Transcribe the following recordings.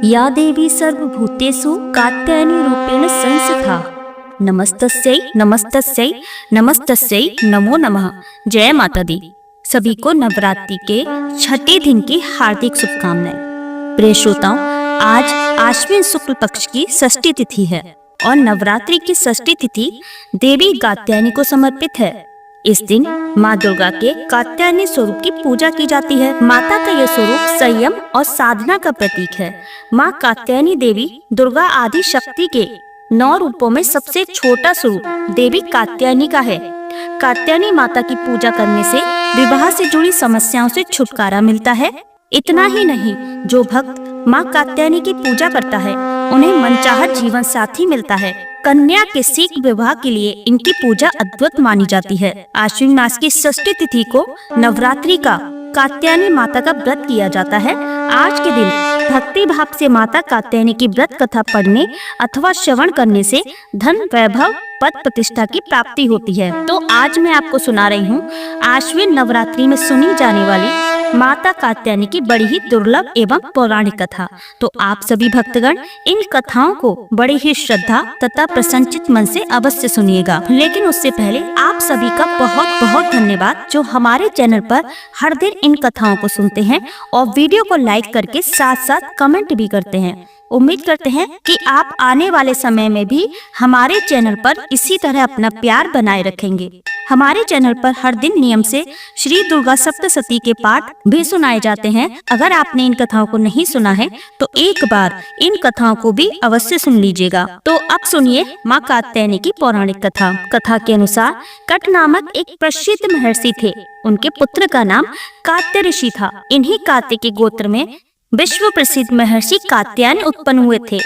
या देवी सर्वभूतेषु कात्यायनी रूपेण संस्थिता। नमस्तस्यै नमस्तस्यै नमस्तस्यै नमो नमः। जय माता दी। सभी को नवरात्रि के छठे दिन की हार्दिक शुभकामनाएं। प्रिय श्रोताओं, आज आश्विन शुक्ल पक्ष की षष्ठी तिथि है और नवरात्रि की षष्ठी तिथि देवी कात्यायनी को समर्पित है। इस दिन माँ दुर्गा के कात्यायनी स्वरूप की पूजा की जाती है। माता का यह स्वरूप संयम और साधना का प्रतीक है। माँ कात्यायनी देवी दुर्गा आदि शक्ति के 9 रूपों में सबसे छोटा स्वरूप देवी कात्यायनी का है। कात्यायनी माता की पूजा करने से विवाह से जुड़ी समस्याओं से छुटकारा मिलता है। इतना ही नहीं, जो भक्त माँ कात्यायनी की पूजा करता है उन्हें मनचाहा जीवन साथी मिलता है। कन्या के शीघ्र विवाह के लिए इनकी पूजा अद्भुत मानी जाती है। आश्विन मास की षष्ठी तिथि को नवरात्रि का कात्यायनी माता का व्रत किया जाता है। आज के दिन भक्ति भाव से माता कात्यायनी की व्रत कथा पढ़ने अथवा श्रवण करने से धन, वैभव, पद प्रतिष्ठा की प्राप्ति होती है। तो आज मैं आपको सुना रही हूँ आश्विन नवरात्रि में सुनी जाने वाली माता कात्यायनी की बड़ी ही दुर्लभ एवं पौराणिक कथा। तो आप सभी भक्तगण इन कथाओं को बड़ी ही श्रद्धा तथा प्रसन्नचित मन से अवश्य सुनिएगा। लेकिन उससे पहले आप सभी का बहुत बहुत धन्यवाद जो हमारे चैनल पर हर दिन इन कथाओं को सुनते हैं और वीडियो को लाइक करके साथ साथ कमेंट भी करते हैं। उम्मीद करते हैं कि आप आने वाले समय में भी हमारे चैनल पर इसी तरह अपना प्यार बनाए रखेंगे। हमारे चैनल पर हर दिन नियम से श्री दुर्गा सप्तशती के पाठ भी सुनाए जाते हैं। अगर आपने इन कथाओं को नहीं सुना है तो एक बार इन कथाओं को भी अवश्य सुन लीजिएगा। तो अब सुनिए माँ कात्यायनी की पौराणिक कथा। कथा के अनुसार कट नामक एक प्रसिद्ध महर्षि थे। उनके पुत्र का नाम कात्य ऋषि था। इन्हीं कात्य के गोत्र में विश्व प्रसिद्ध महर्षि कात्यायन उत्पन्न हुए थे।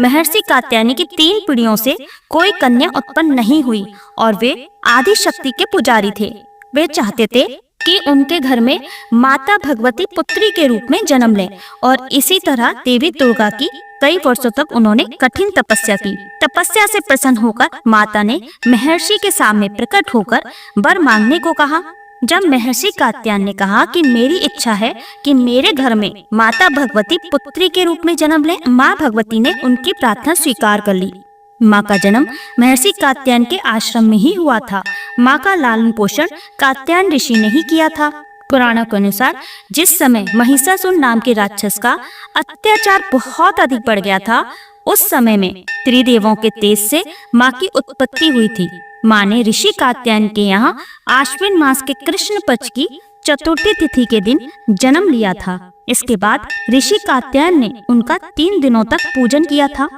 महर्षि कात्यायनी की 3 पीढ़ियों से कोई कन्या उत्पन्न नहीं हुई और वे आदि शक्ति के पुजारी थे। वे चाहते थे कि उनके घर में माता भगवती पुत्री के रूप में जन्म लें और इसी तरह देवी दुर्गा की कई वर्षों तक उन्होंने कठिन तपस्या की। तपस्या से प्रसन्न होकर माता ने महर्षि के सामने प्रकट होकर वर मांगने को कहा। जब महर्षि कात्यायन ने कहा कि मेरी इच्छा है कि मेरे घर में माता भगवती पुत्री के रूप में जन्म ले, माँ भगवती ने उनकी प्रार्थना स्वीकार कर ली। माँ का जन्म महर्षि कात्यायन के आश्रम में ही हुआ था। माँ का लालन पोषण कात्यायन ऋषि ने ही किया था। पुराणों के अनुसार जिस समय महिषासुर नाम के राक्षस का अत्याचार बहुत अधिक बढ़ गया था, उस समय में त्रिदेवों के तेज से माँ की उत्पत्ति हुई थी। माँ ने ऋषि कात्यायन के यहाँ आश्विन मास के कृष्ण पक्ष की चतुर्थी तिथि के दिन जन्म लिया था। इसके बाद ऋषि कात्यायन ने उनका 3 दिनों तक पूजन किया था।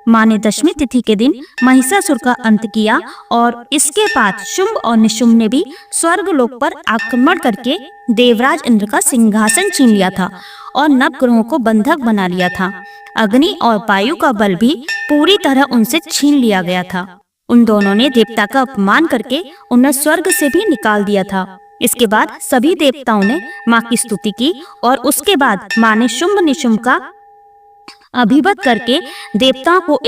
माँ ने दशमी तिथि के दिन महिषासुर का अंत किया और इसके बाद शुंभ और निशुंभ ने भी स्वर्ग लोक पर आक्रमण करके देवराज इंद्र का सिंहासन छीन लिया था और नवग्रहों को बंधक बना लिया था। अग्नि और वायु का बल भी पूरी तरह उनसे छीन लिया गया था। उन दोनों ने देवता का अपमान करके उन्हें स्वर्ग से भी निकाल दिया था। इसके बाद सभी देवताओं ने माँ की स्तुति की और उसके बाद माँ ने शुंभ निशुंभ का अभिवत करके देवताओं को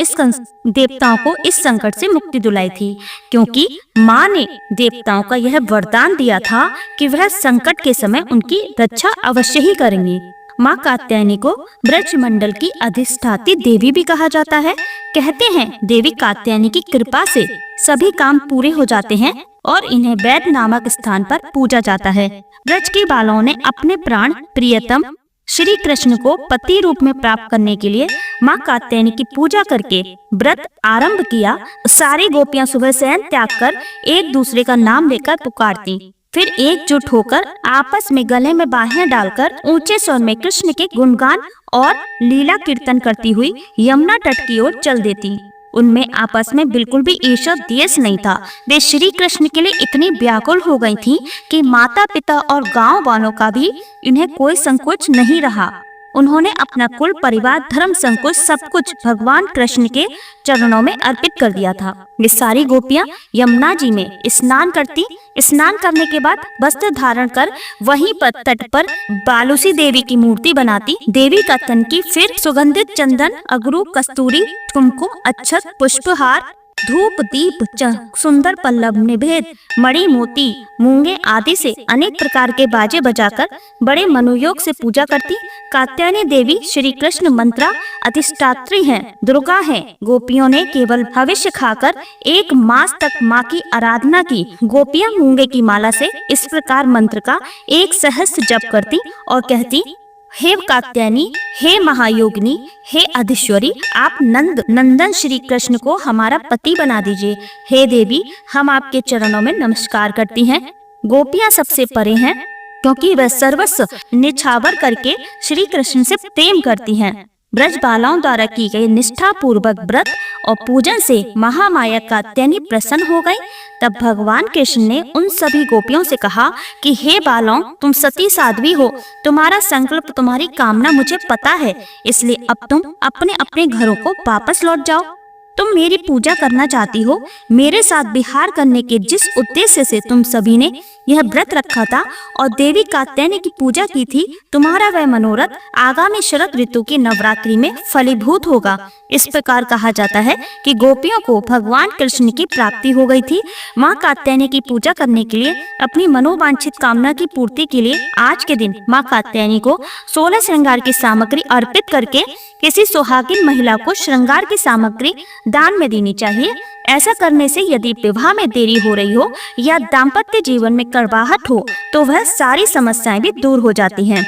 इस संकट से मुक्ति दिलाई थी, क्योंकि माँ ने देवताओं का यह वरदान दिया था कि वह संकट के समय उनकी रक्षा अवश्य ही करेंगे। माँ कात्यायनी को ब्रजमंडल की अधिष्ठात्री देवी भी कहा जाता है। कहते हैं देवी कात्यायनी की कृपा से सभी काम पूरे हो जाते हैं और इन्हें वैद नामक स्थान पर पूजा जाता है। ब्रज के बालों ने अपने प्राण प्रियतम श्री कृष्ण को पति रूप में प्राप्त करने के लिए माँ कात्यायनी की पूजा करके व्रत आरंभ किया। सारी गोपियां सुबह शयन त्याग कर एक दूसरे का नाम लेकर पुकारती, फिर एकजुट होकर आपस में गले में बाहें डालकर ऊंचे स्वर में कृष्ण के गुणगान और लीला कीर्तन करती हुई यमुना तट की ओर चल देती। उनमें आपस में बिल्कुल भी ईर्ष्या द्वेष नहीं था। वे श्री कृष्ण के लिए इतनी व्याकुल हो गई थीं कि माता पिता और गांव वालों का भी इन्हें कोई संकोच नहीं रहा। उन्होंने अपना कुल, परिवार, धर्म, संकोच सब कुछ भगवान कृष्ण के चरणों में अर्पित कर दिया था। ये सारी गोपियां यमुना जी में स्नान करती। स्नान करने के बाद वस्त्र धारण कर वहीं पर तट पर बालूसी देवी की मूर्ति बनाती। देवी का तन की फिर सुगंधित चंदन, अगरू, कस्तूरी, कुमकुम, अक्षत, पुष्पहार, धूप दीप सुंदर पल्लव निवेद मणि मोती मूंगे आदि से अनेक प्रकार के बाजे बजाकर बड़े मनोयोग से पूजा करती। कात्यायनी देवी श्री कृष्ण मंत्रा अधिष्ठात्री हैं, दुर्गा हैं। गोपियों ने केवल भविष्य खाकर 1 मास तक माँ की आराधना की। गोपियां मूंगे की माला से इस प्रकार मंत्र का 1 सहस्त्र जप करती और कहती, हे कात्यायनी, हे महायोगिनी, हे अधीश्वरी, आप नंदन श्री कृष्ण को हमारा पति बना दीजिए। हे देवी, हम आपके चरणों में नमस्कार करती हैं। गोपियां सबसे परे हैं क्योंकि वह सर्वस्व निछावर करके श्री कृष्ण से प्रेम करती हैं। ब्रज बालाओं द्वारा की गई निष्ठा पूर्वक व्रत और पूजन से महामाया कात्यायनी प्रसन्न हो गई। तब भगवान कृष्ण ने उन सभी गोपियों से कहा कि हे बालाओं, तुम सती साध्वी हो, तुम्हारा संकल्प, तुम्हारी कामना मुझे पता है, इसलिए अब तुम अपने अपने घरों को वापस लौट जाओ। तुम मेरी पूजा करना चाहती हो। मेरे साथ विहार करने के जिस उद्देश्य से तुम सभी ने यह व्रत रखा था और देवी कात्यायनी की पूजा की थी, तुम्हारा वह मनोरथ आगामी शरद ऋतु की नवरात्रि में फलीभूत होगा। इस प्रकार कहा जाता है कि गोपियों को भगवान कृष्ण की प्राप्ति हो गई थी। माँ कात्यायनी की पूजा करने के लिए, अपनी मनोवांछित कामना की पूर्ति के लिए आज के दिन माँ कात्यायनी को 16 श्रृंगार की सामग्री अर्पित करके किसी सुहागिन महिला को श्रृंगार की सामग्री दान में देनी चाहिए। ऐसा करने से यदि विवाह में देरी हो रही हो या दाम्पत्य जीवन में कड़वाहट हो तो वह सारी समस्याएं भी दूर हो जाती हैं।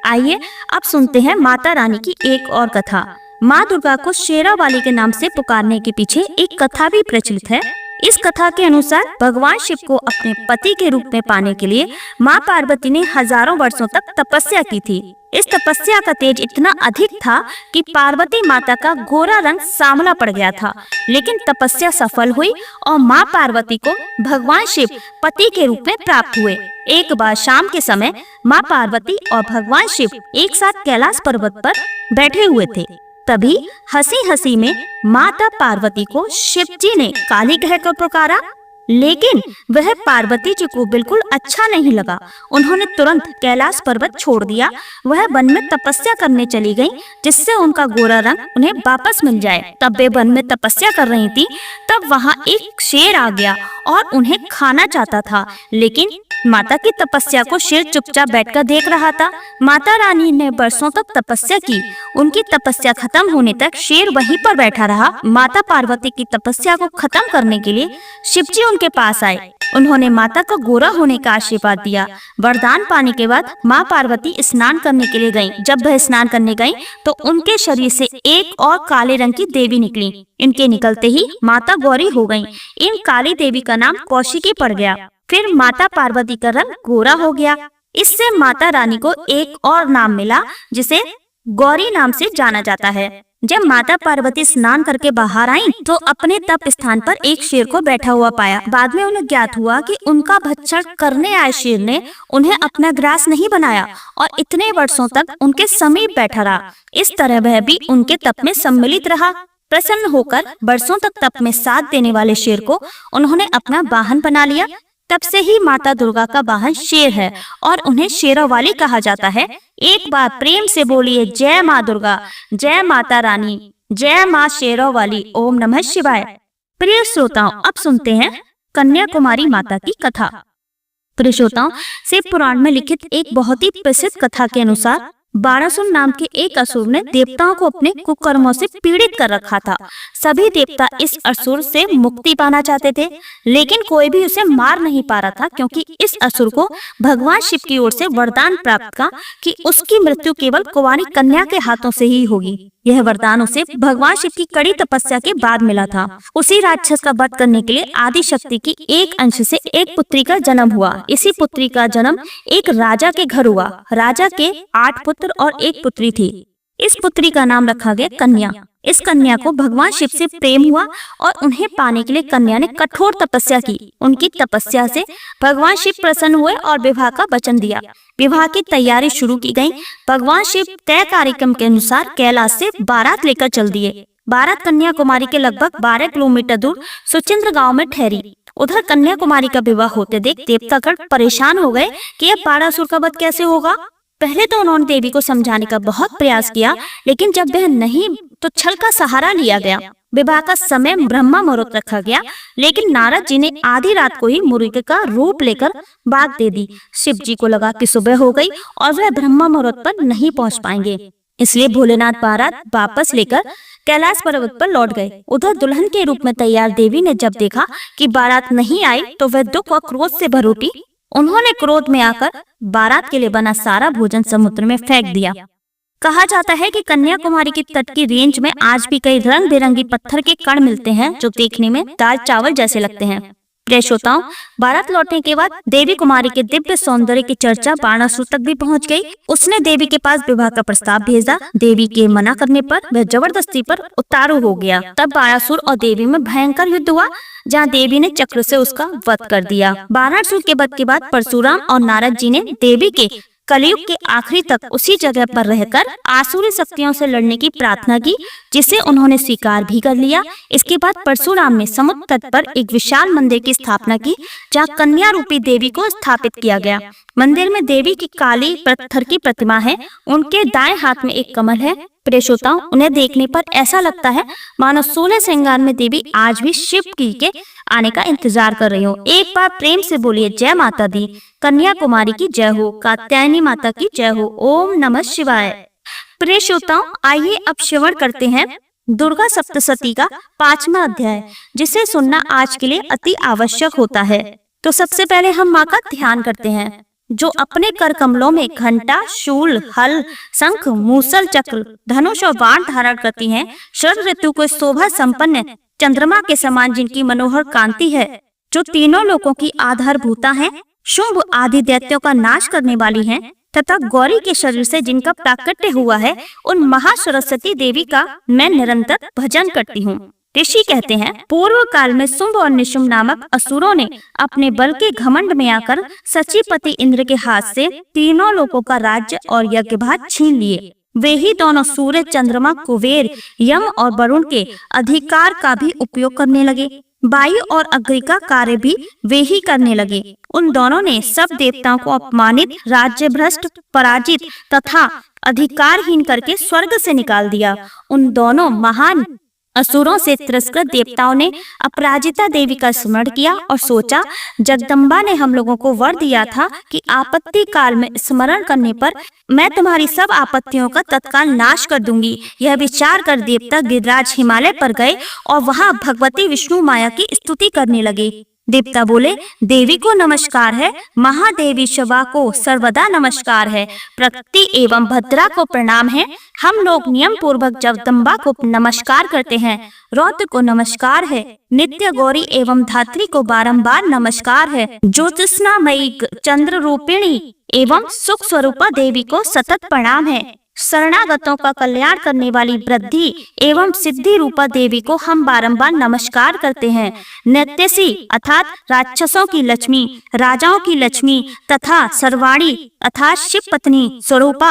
आइए अब सुनते हैं माता रानी की एक और कथा। माँ दुर्गा को शेरावाली के नाम से पुकारने के पीछे एक कथा भी प्रचलित है। इस कथा के अनुसार भगवान शिव को अपने पति के रूप में पाने के लिए माँ पार्वती ने हजारों वर्षों तक तपस्या की थी। इस तपस्या का तेज इतना अधिक था कि पार्वती माता का गोरा रंग सांवला पड़ गया था। लेकिन तपस्या सफल हुई और माँ पार्वती को भगवान शिव पति के रूप में प्राप्त हुए। एक बार शाम के समय माँ पार्वती और भगवान शिव एक साथ कैलाश पर्वत पर बैठे हुए थे। तभी हंसी हंसी में माता पार्वती को शिवजी ने काली कहकर पुकारा, लेकिन वह पार्वती जी को बिल्कुल अच्छा नहीं लगा। उन्होंने तुरंत कैलाश पर्वत छोड़ दिया। वह वन में तपस्या करने चली गईं, जिससे उनका गोरा रंग उन्हें वापस मिल जाए। तब वे वन में तपस्या कर रही थी, तब वहाँ एक शेर आ गया और उन्हें खाना चाहता था। लेकिन माता की तपस्या को शेर चुपचाप बैठकर देख रहा था। माता रानी ने वर्षों तक तपस्या की। उनकी तपस्या खत्म होने तक शेर वहीं पर बैठा रहा। माता पार्वती की तपस्या को खत्म करने के लिए शिवजी उनके पास आए। उन्होंने माता को गोरा होने का आशीर्वाद दिया। वरदान पाने के बाद माँ पार्वती स्नान करने के लिए गईं। जब वह स्नान करने गईं, तो उनके शरीर से एक और काले रंग की देवी निकली। इनके निकलते ही माता गौरी हो गईं। इन काली देवी का नाम कौशिकी पड़ गया। फिर माता पार्वती का रंग गोरा हो गया। इससे माता रानी को एक और नाम मिला, जिसे गौरी नाम से जाना जाता है। जब माता पार्वती स्नान करके बाहर आईं, तो अपने तप स्थान पर एक शेर को बैठा हुआ पाया। बाद में उन्हें ज्ञात हुआ कि उनका भक्षण करने आए शेर ने उन्हें अपना ग्रास नहीं बनाया और इतने वर्षों तक उनके समीप बैठा रहा। इस तरह वह भी उनके तप में सम्मिलित रहा। प्रसन्न होकर वर्षों तक तप में साथ देने वाले शेर को उन्होंने अपना वाहन बना लिया। तब से ही माता दुर्गा का वाहन शेर है और उन्हें शेरावाली कहा जाता है। एक बार प्रेम से बोलिए, जय माँ दुर्गा, जय माता रानी, जय माँ शेरावाली, ओम नमः शिवाय। प्रिय श्रोताओं, अब सुनते हैं कन्याकुमारी माता की कथा। प्रिय श्रोताओं, शिव पुराण में लिखित एक बहुत ही प्रसिद्ध कथा के अनुसार बाणासुर नाम के एक असुर ने देवताओं को अपने कुकर्मों से पीड़ित कर रखा था। सभी देवता इस असुर से मुक्ति पाना चाहते थे, लेकिन कोई भी उसे मार नहीं पा रहा था, क्योंकि इस असुर को भगवान शिव की ओर से वरदान प्राप्त था कि उसकी मृत्यु केवल कुंवारी कन्या के हाथों से ही होगी। यह वरदान उसे भगवान शिव की कड़ी तपस्या के बाद मिला था। उसी राक्षस का वध करने के लिए आदि शक्ति की एक अंश से एक पुत्री का जन्म हुआ। इसी पुत्री का जन्म एक राजा के घर हुआ। राजा के 8 पुत्र और एक पुत्री थी। इस पुत्री का नाम रखा गया कन्या। इस कन्या को भगवान शिव से प्रेम हुआ और उन्हें पाने के लिए कन्या ने कठोर तपस्या की। उनकी तपस्या से भगवान शिव प्रसन्न हुए और विवाह का वचन दिया। विवाह की तैयारी शुरू की गई। भगवान शिव तय कार्यक्रम के अनुसार कैलाश से बारात लेकर चल दिए। बारात कन्याकुमारी के लगभग 12 किलोमीटर दूर सुचिंद्र गांव में ठहरी। उधर कन्याकुमारी का विवाह होते देख देवतागण परेशान हो गए कि अब बाणासुर का वध कैसे होगा। पहले तो उन्होंने देवी को समझाने का बहुत प्रयास किया, लेकिन जब वह नहीं तो छल का सहारा लिया गया। विवाह का समय ब्रह्मा मुहूर्त रखा गया, लेकिन नारद जी ने आधी रात को ही मुर्गे का रूप लेकर बात दे दी। शिव जी को लगा कि सुबह हो गई और वह ब्रह्मा मुहूर्त पर नहीं पहुंच पाएंगे, इसलिए भोलेनाथ बारात वापस लेकर कैलाश पर्वत पर लौट गए। उधर दुल्हन के रूप में तैयार देवी ने जब देखा कि बारात नहीं आई तो वह दुख और क्रोध से भर उठी। उन्होंने क्रोध में आकर बारात के लिए बना सारा भोजन समुद्र में फेंक दिया। कहा जाता है कि कन्याकुमारी की तट की रेंज में आज भी कई रंग बिरंगी पत्थर के कण मिलते हैं जो देखने में दाल चावल जैसे लगते हैं। प्रिय श्रोताओं, बारात लौटने के बाद देवी कुमारी के दिव्य सौंदर्य की चर्चा बाणासुर तक भी पहुंच गई। उसने देवी के पास विवाह का प्रस्ताव भेजा। देवी के मना करने पर वह जबरदस्ती पर उतारू हो गया। तब बाणासुर और देवी में भयंकर युद्ध हुआ, जहां देवी ने चक्र से उसका वध कर दिया। बाणासुर के वध के बाद परशुराम और नारद जी ने देवी के कलयुग के आखिरी तक उसी जगह पर रहकर आसुरी शक्तियों से लड़ने की प्रार्थना की, जिसे उन्होंने स्वीकार भी कर लिया। इसके बाद परशुराम ने समुद्र तट पर एक विशाल मंदिर की स्थापना की, जहाँ कन्या रूपी देवी को स्थापित किया गया। मंदिर में देवी की काली पत्थर की प्रतिमा है। उनके दाएं हाथ में एक कमल है। प्रिय श्रोताओं, उन्हें देखने पर ऐसा लगता है मानो 16 श्रृंगार में देवी आज भी शिव जी के आने का इंतजार कर रही हो। एक बार प्रेम से बोलिए जय माता दी, कन्याकुमारी की जय हो, कात्यायनी माता की जय हो, ओम नमः शिवाय। प्रिय श्रोताओं, आइए अब श्रवण करते हैं दुर्गा सप्तशती का 5वां अध्याय, जिसे सुनना आज के लिए अति आवश्यक होता है। तो सबसे पहले हम माँ का ध्यान करते हैं, जो अपने कर कमलों में घंटा, शूल, हल, शंख, मूसल, चक्र, धनुष और बाण धारण करती हैं। शरद ऋतु को शोभा संपन्न चंद्रमा के समान जिनकी मनोहर कांति है, जो तीनों लोकों की आधारभूता हैं, शुंभ आदि दैत्यों का नाश करने वाली हैं, तथा गौरी के शरीर से जिनका प्राकट्य हुआ है, उन महासरस्वती देवी का मैं निरंतर भजन करती हूँ। ऋषि कहते हैं, पूर्व काल में शुंभ और निशुंभ नामक असुरों ने अपने बल के घमंड में आकर सचीपति इंद्र के हाथ से तीनों लोकों का राज्य और यज्ञ भाग छीन लिए। वे ही दोनों सूर्य, चंद्रमा, कुबेर, यम और वरुण के अधिकार का भी उपयोग करने लगे। वायु और अग्नि का कार्य भी वे ही करने लगे। उन दोनों ने सब देवताओं को अपमानित, राज्य भ्रष्ट, पराजित तथा अधिकारहीन करके स्वर्ग से निकाल दिया। उन दोनों महान असुरों से तिरस्कृत देवताओं ने अपराजिता देवी का स्मरण किया और सोचा, जगदम्बा ने हम लोगों को वर दिया था कि आपत्ति काल में स्मरण करने पर मैं तुम्हारी सब आपत्तियों का तत्काल नाश कर दूंगी। यह विचार कर देवता गिरिराज हिमालय पर गए और वहां भगवती विष्णु माया की स्तुति करने लगे। देवता बोले, देवी को नमस्कार है, महादेवी शिवा को सर्वदा नमस्कार है, प्रकृति एवं भद्रा को प्रणाम है। हम लोग नियम पूर्वक जगदम्बा को नमस्कार करते हैं। रौद्र को नमस्कार है, नित्य गौरी एवं धात्री को बारंबार नमस्कार है, ज्योतिष्नामयी चंद्र रूपिणी एवं सुख स्वरूपा देवी को सतत प्रणाम है। शरणागतों का कल्याण करने वाली वृद्धि एवं सिद्धि रूपा देवी को हम बारंबार नमस्कार करते हैं। नित्यसी अर्थात राक्षसों की लक्ष्मी, राजाओं की लक्ष्मी तथा सर्वाणी अर्थात शिव पत्नी स्वरूपा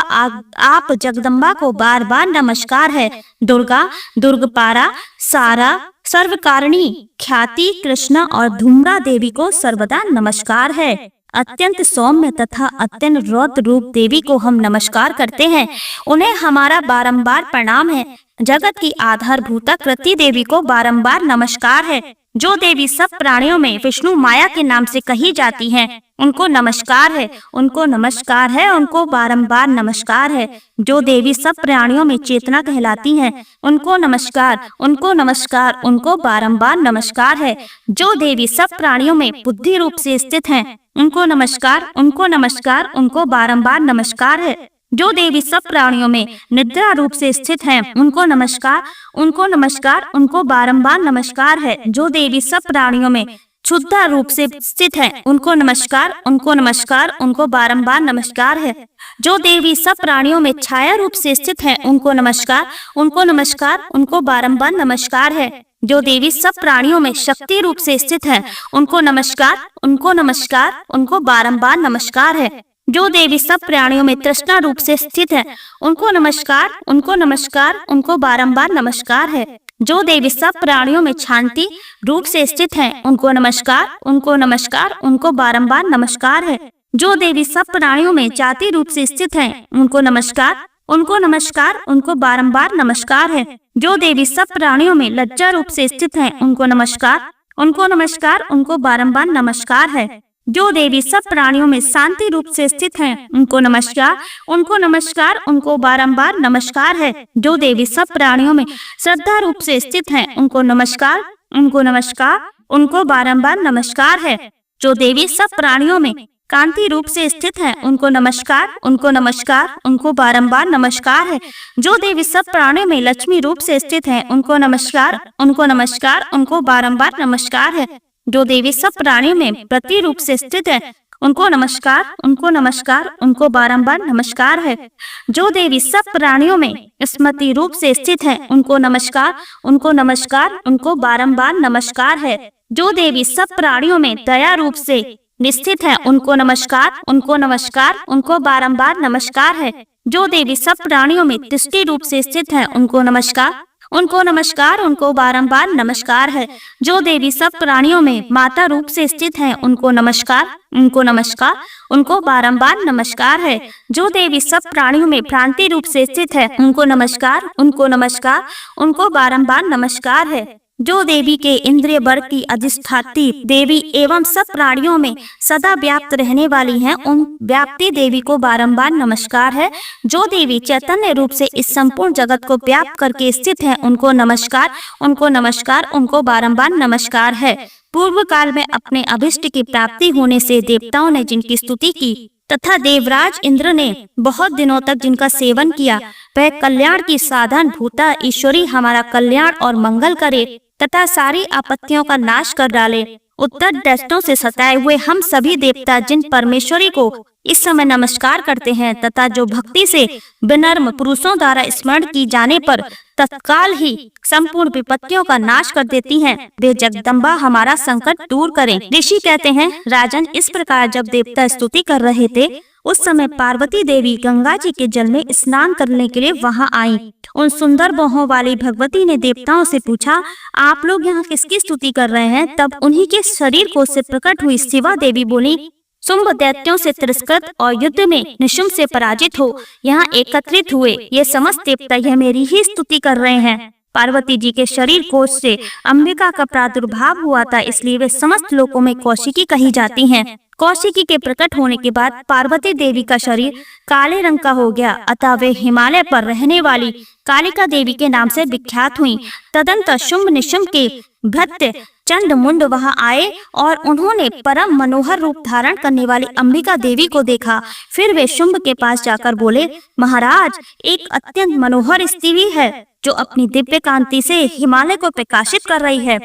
आप जगदम्बा को बार बार नमस्कार है। दुर्गा, दुर्गपारा, सारा, सर्वकारिणी, ख्याति, कृष्णा और धूम्रा देवी को सर्वदा नमस्कार है। अत्यंत सौम्य तथा अत्यंत रौद्र रूप देवी को हम नमस्कार करते हैं। उन्हें हमारा बारंबार प्रणाम है। जगत की आधारभूता कृति देवी को बारंबार नमस्कार है। जो देवी सब प्राणियों में विष्णु माया के नाम से कही जाती हैं, उनको नमस्कार है, उनको नमस्कार है, उनको बारंबार नमस्कार है। जो देवी सब प्राणियों में चेतना कहलाती हैं, उनको नमस्कार, उनको नमस्कार, उनको बारंबार नमस्कार है। जो देवी सब प्राणियों में बुद्धि रूप से स्थित हैं, उनको नमस्कार, उनको नमस्कार, उनको बारंबार नमस्कार है। जो देवी सब प्राणियों में निद्रा रूप से स्थित हैं, उनको नमस्कार, उनको नमस्कार, उनको बारंबार नमस्कार है। जो देवी सब प्राणियों में क्षुद्र रूप से स्थित हैं, उनको नमस्कार, उनको नमस्कार, उनको बारंबार नमस्कार है। जो देवी सब प्राणियों में छाया रूप से स्थित हैं, उनको नमस्कार, उनको नमस्कार, उनको बारंबार नमस्कार है। जो देवी सब प्राणियों में शक्ति रूप से स्थित हैं, उनको नमस्कार, उनको नमस्कार, उनको बारंबार नमस्कार है। जो देवी सब प्राणियों में तृष्णा रूप से स्थित है, उनको नमस्कार, उनको नमस्कार, उनको बारंबार नमस्कार है। जो देवी सब प्राणियों में शांति रूप से स्थित हैं, उनको नमस्कार, उनको नमस्कार, उनको बारंबार नमस्कार है। जो देवी सब प्राणियों में जाति रूप से स्थित हैं, उनको नमस्कार, उनको नमस्कार, उनको बारंबार नमस्कार है। जो देवी सब प्राणियों में लज्जा रूप से स्थित हैं, उनको नमस्कार, उनको नमस्कार, उनको बारंबार नमस्कार है। जो देवी सब प्राणियों में शांति रूप से स्थित हैं, उनको नमस्कार, उनको नमस्कार, उनको बारंबार नमस्कार है। जो देवी सब प्राणियों में श्रद्धा रूप से स्थित हैं, उनको नमस्कार, उनको नमस्कार, उनको बारंबार नमस्कार है। जो देवी सब प्राणियों में कांति रूप से स्थित हैं, उनको नमस्कार, उनको नमस्कार, उनको बारंबार नमस्कार है। जो देवी सब प्राणियों में लक्ष्मी रूप से स्थित हैं, उनको नमस्कार, उनको नमस्कार, उनको बारंबार नमस्कार है। जो देवी सब प्राणियों में प्रति रूप से स्थित है, उनको नमस्कार, उनको नमस्कार, उनको बारंबार नमस्कार है। जो देवी सब प्राणियों में स्मृति रूप से स्थित है, उनको नमस्कार, उनको नमस्कार, उनको बारंबार नमस्कार है। जो देवी सब प्राणियों में दया रूप से निस्थित है, उनको नमस्कार, उनको नमस्कार, उनको बारंबार नमस्कार है। जो देवी सब प्राणियों में दृष्टि रूप से स्थित है, उनको नमस्कार, उनको नमस्कार, उनको बारंबार नमस्कार है। जो देवी सब प्राणियों में माता रूप से स्थित है, उनको नमस्कार, उनको नमस्कार, उनको बारंबार नमस्कार है। जो देवी सब प्राणियों में भ्रांति रूप से स्थित है, उनको नमस्कार, उनको नमस्कार, उनको बारंबार नमस्कार है। जो देवी के इंद्रिय वर्ग की अधिष्ठात्री देवी एवं सब प्राणियों में सदा व्याप्त रहने वाली हैं, उन व्याप्ति देवी को बारंबार नमस्कार है। जो देवी चैतन्य रूप से इस संपूर्ण जगत को व्याप्त करके स्थित हैं, उनको नमस्कार, उनको नमस्कार, उनको बारंबार नमस्कार है। पूर्व काल में अपने अभिष्ट की प्राप्ति होने से देवताओं ने जिनकी स्तुति की तथा देवराज इंद्र ने बहुत दिनों तक जिनका सेवन किया, वह कल्याण की साधन भूता ईश्वरी हमारा कल्याण और मंगल करे तथा सारी आपत्तियों का नाश कर डाले। उत्तर दृष्टों से सताए हुए हम सभी देवता जिन परमेश्वरी को इस समय नमस्कार करते हैं तथा जो भक्ति से विनम्र पुरुषों द्वारा स्मरण की जाने पर तत्काल ही संपूर्ण विपत्तियों का नाश कर देती हैं, वे जगदम्बा हमारा संकट दूर करें। ऋषि कहते हैं, राजन, इस प्रकार जब देवता स्तुति कर रहे थे, उस समय पार्वती देवी गंगा जी के जल में स्नान करने के लिए वहां आई। उन सुंदर बाहों वाली भगवती ने देवताओं से पूछा, आप लोग यहाँ किसकी स्तुति कर रहे हैं? तब उन्हीं के शरीर को से प्रकट हुई शिवा देवी बोली, शुंभ दैत्यों से तिरस्कृत और युद्ध में निशुंभ से पराजित हो यहाँ एकत्रित हुए ये समस्त देवता यह मेरी ही स्तुति कर रहे हैं। पार्वती जी के शरीर कोश से अंबिका का प्रादुर्भाव हुआ था, इसलिए वे समस्त लोकों में कौशिकी कही जाती हैं। कौशिकी के प्रकट होने के बाद पार्वती देवी का शरीर काले रंग का हो गया, अतः वे हिमालय पर रहने वाली कालिका देवी के नाम से विख्यात हुई। तदंतर शुंभ निशुंभ के भृत्य चंड मुंड वहां आए और उन्होंने परम मनोहर रूप धारण करने वाली अंबिका देवी को देखा। फिर वे शुंभ के पास जाकर बोले, महाराज, एक अत्यंत मनोहर स्त्री है जो अपनी दिव्य कांति से हिमालय को प्रकाशित कर रही है।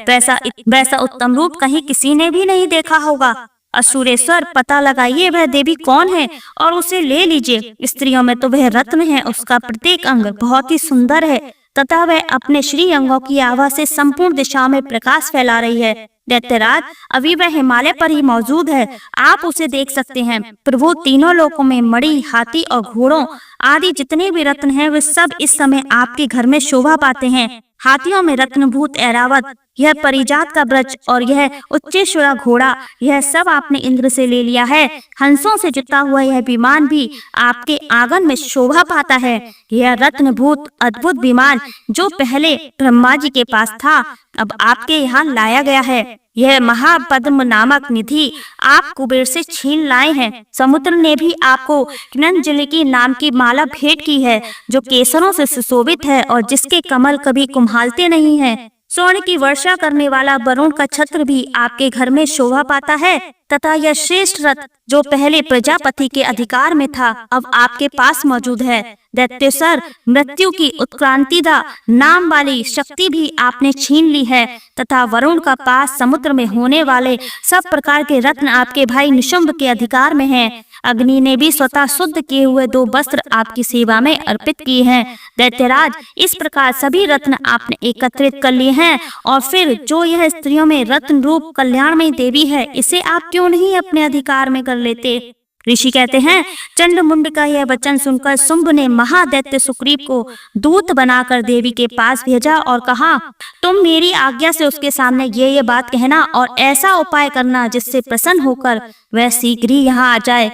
वैसा उत्तम रूप कहीं किसी ने भी नहीं देखा होगा। असुरेश्वर, पता लगाइए वह देवी कौन है और उसे ले लीजिए। स्त्रियों में तो वह रत्न है, उसका प्रत्येक अंग बहुत ही सुंदर है तथा वह अपने श्री अंगों की आभा से संपूर्ण दिशा में प्रकाश फैला रही है। दैत्यराज, अभी वह हिमालय पर ही मौजूद है, आप उसे देख सकते हैं। प्रभु, तीनों लोकों में मणि, हाथी और घोड़ों आदि जितने भी रत्न हैं, वे सब इस समय आपके घर में शोभा पाते हैं। हाथियों में रत्नभूत ऐरावत, यह परिजात का ब्रज और यह उच्चेश्वरा घोड़ा, यह सब आपने इंद्र से ले लिया है। हंसों से जुटा हुआ यह विमान भी आपके आंगन में शोभा पाता है। यह रत्नभूत अद्भुत विमान जो पहले ब्रह्मा जी के पास था, अब आपके यहाँ लाया गया है। यह महापद्म नामक निधि आप कुबेर से छीन लाए हैं। समुद्र ने भी आपको किनंजलि की नाम की माला भेंट की है, जो केसरों से सुशोभित है और जिसके कमल कभी कुम्हालते नहीं हैं। स्वर्ण की वर्षा करने वाला वरुण का छत्र भी आपके घर में शोभा पाता है तथा यह श्रेष्ठ रथ जो पहले प्रजापति के अधिकार में था, अब आपके पास मौजूद है। दैत्यसर, मृत्यु की उत्क्रांतिदा नाम वाली शक्ति भी आपने छीन ली है तथा वरुण का पास समुद्र में होने वाले सब प्रकार के रत्न आपके भाई निशुंभ के अधिकार में हैं। अग्नि ने भी स्वतः शुद्ध किए हुए 2 वस्त्र आपकी सेवा में अर्पित किए हैं। दैत्यराज, इस प्रकार सभी रत्न आपने एकत्रित कर लिए हैं और फिर जो यह स्त्रियों में रत्न रूप कल्याणमयी देवी है, इसे आप क्यों नहीं अपने अधिकार में कर लेते? ऋषि कहते हैं, चंडमुंड का यह वचन सुनकर शुंभ ने महादैत्य सुग्रीव को दूत बनाकर देवी के पास भेजा और कहा, तुम मेरी आज्ञा से उसके सामने ये बात कहना और ऐसा उपाय करना जिससे प्रसन्न होकर वह शीघ्र ही यहाँ आ जाए।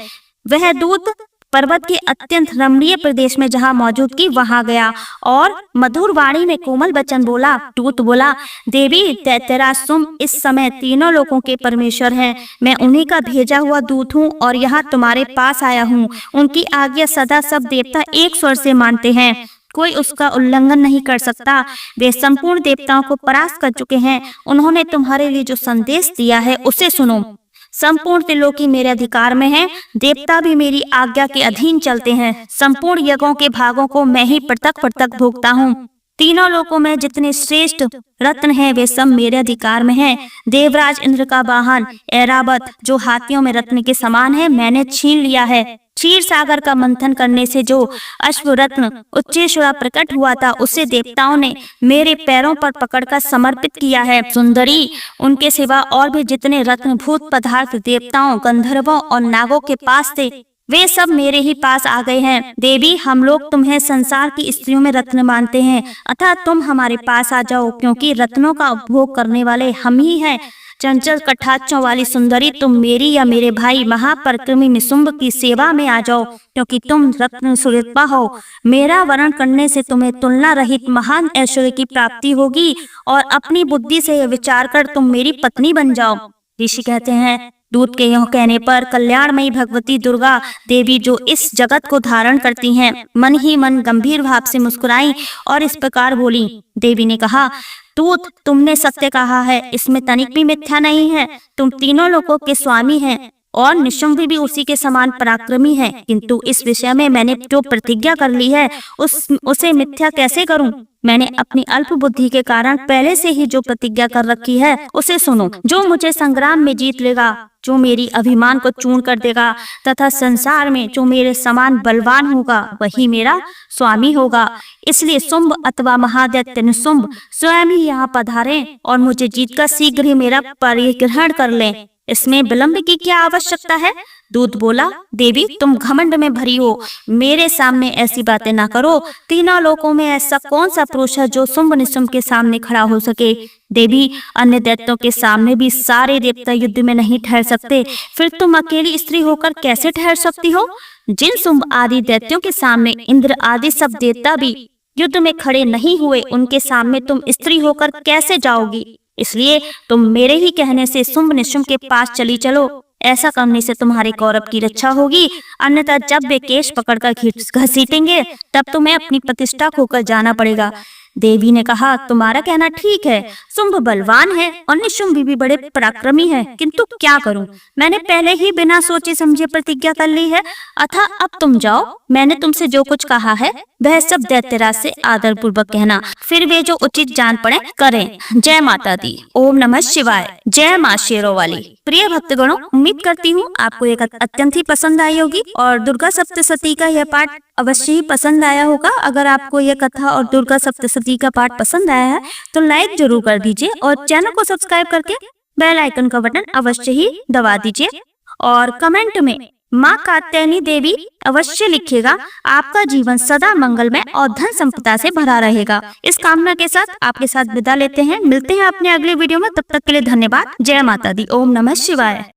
वह दूत पर्वत के अत्यंत रमणीय प्रदेश में जहाँ मौजूद की वहाँ गया और मधुर वाणी में कोमल वचन बोला। दूत बोला, देवी दैत्यराज शुंभ इस समय तीनों लोगों के परमेश्वर हैं। मैं उन्हीं का भेजा हुआ दूत हूँ और यहाँ तुम्हारे पास आया हूँ। उनकी आज्ञा सदा सब देवता एक स्वर से मानते हैं, कोई उसका उल्लंघन नहीं कर सकता। वे संपूर्ण देवताओं को परास्त कर चुके हैं। उन्होंने तुम्हारे लिए जो संदेश दिया है उसे सुनो। संपूर्ण त्रिलोकी मेरे अधिकार में है, देवता भी मेरी आज्ञा के अधीन चलते हैं। संपूर्ण यज्ञों के भागों को मैं ही पृथक पृथक भोगता हूँ। तीनों लोकों में जितने श्रेष्ठ रत्न हैं वे सब मेरे अधिकार में हैं। देवराज इंद्र का वाहन ऐरावत जो हाथियों में रत्न के समान है मैंने छीन लिया है। क्षीर सागर का मंथन करने से जो अश्व रत्न उच्चेश्वरा प्रकट हुआ था उसे देवताओं ने मेरे पैरों पर पकड़कर समर्पित किया है। सुंदरी, उनके सिवा और भी जितने रत्नभूत पदार्थ देवताओं, गंधर्वों और नागों के पास थे वे सब मेरे ही पास आ गए हैं। देवी, हम लोग तुम्हें संसार की स्त्रियों में रत्न मानते हैं, अतः तुम हमारे पास आ जाओ, क्योंकि रत्नों का उपभोग करने वाले हम ही हैं। चंचल कटाक्षों वाली सुंदरी, तुम मेरी या मेरे भाई महापराक्रमी निशुंभ की सेवा में आ जाओ, क्योंकि तुम रत्न सुरत्पा हो। मेरा वर्ण करने से तुम्हें तुलना रहित महान ऐश्वर्य की प्राप्ति होगी और अपनी बुद्धि से विचार कर तुम मेरी पत्नी बन जाओ। ऋषि कहते हैं, दूत के यह कहने पर कल्याणमयी भगवती दुर्गा देवी जो इस जगत को धारण करती हैं, मन ही मन गंभीर भाव से मुस्कुराई और इस प्रकार बोली। देवी ने कहा, दूत, तुमने सत्य कहा है, इसमें तनिक भी मिथ्या नहीं है। तुम तीनों लोगों के स्वामी हैं और निशुंभ भी उसी के समान पराक्रमी है, किंतु इस विषय में मैंने जो प्रतिज्ञा कर ली है उसे मिथ्या कैसे करूं? मैंने अपनी अल्प बुद्धि के कारण पहले से ही जो प्रतिज्ञा कर रखी है उसे सुनो। जो मुझे संग्राम में जीत लेगा, जो मेरी अभिमान को चूर्ण कर देगा तथा संसार में जो मेरे समान बलवान होगा वही मेरा स्वामी होगा। इसलिए शुंभ अथवा महादैत्य निशुंभ स्वयं ही यहाँ पधारें और मुझे जीतकर शीघ्र ही मेरा परिग्रहण कर लें। इसमें विलंब की क्या आवश्यकता है? दूत बोला, देवी, तुम घमंड में भरी हो, मेरे सामने ऐसी बातें ना करो। तीनों लोकों में ऐसा कौन सा पुरुष है जो शुंभ निशुंभ के सामने खड़ा हो सके? देवी, अन्य दैत्यों के सामने भी सारे देवता युद्ध में नहीं ठहर सकते, फिर तुम अकेली स्त्री होकर कैसे ठहर सकती हो? जिन शुंभ आदि दैत्यों के सामने इंद्र आदि सब देवता भी युद्ध में खड़े नहीं हुए, उनके सामने तुम स्त्री होकर कैसे जाओगी? इसलिए तुम मेरे ही कहने से शुंभ निशुंभ के पास चली चलो। ऐसा करने से तुम्हारे गौरव की रक्षा होगी, अन्यथा जब वे केश पकड़कर घसीटेंगे तब तुम्हें अपनी प्रतिष्ठा खोकर जाना पड़ेगा। देवी ने कहा, तुम्हारा कहना ठीक है, शुंभ बलवान है और निशुंभ भी बड़े पराक्रमी है, किंतु क्या करूं? मैंने पहले ही बिना सोचे समझे प्रतिज्ञा कर ली है, अतः अब तुम जाओ। मैंने तुमसे जो कुछ कहा है वह सब दैत्यराज से आदर पूर्वक कहना, फिर वे जो उचित जान पड़े करें। जय माता दी। ओम नमः शिवाय। जय माँ शेरों वाली। प्रिय भक्तगणों, उम्मीद करती हूँ आपको ये कथा अत्यंत ही पसंद आई होगी और दुर्गा सप्तशती का यह पाठ अवश्य ही पसंद आया होगा। अगर आपको यह कथा और दुर्गा सप्तशती का पाठ पसंद आया है तो लाइक जरूर कर दीजिए और चैनल को सब्सक्राइब करके बेल आइकन का बटन अवश्य ही दबा दीजिए और कमेंट में माँ कात्यायनी देवी अवश्य लिखिएगा। आपका जीवन सदा मंगलमय और धन संपदा से भरा रहेगा। इस कामना के साथ आपके साथ विदा लेते हैं। मिलते हैं अपने अगले वीडियो में, तब तक के लिए धन्यवाद। जय माता दी। ओम नमः शिवाय।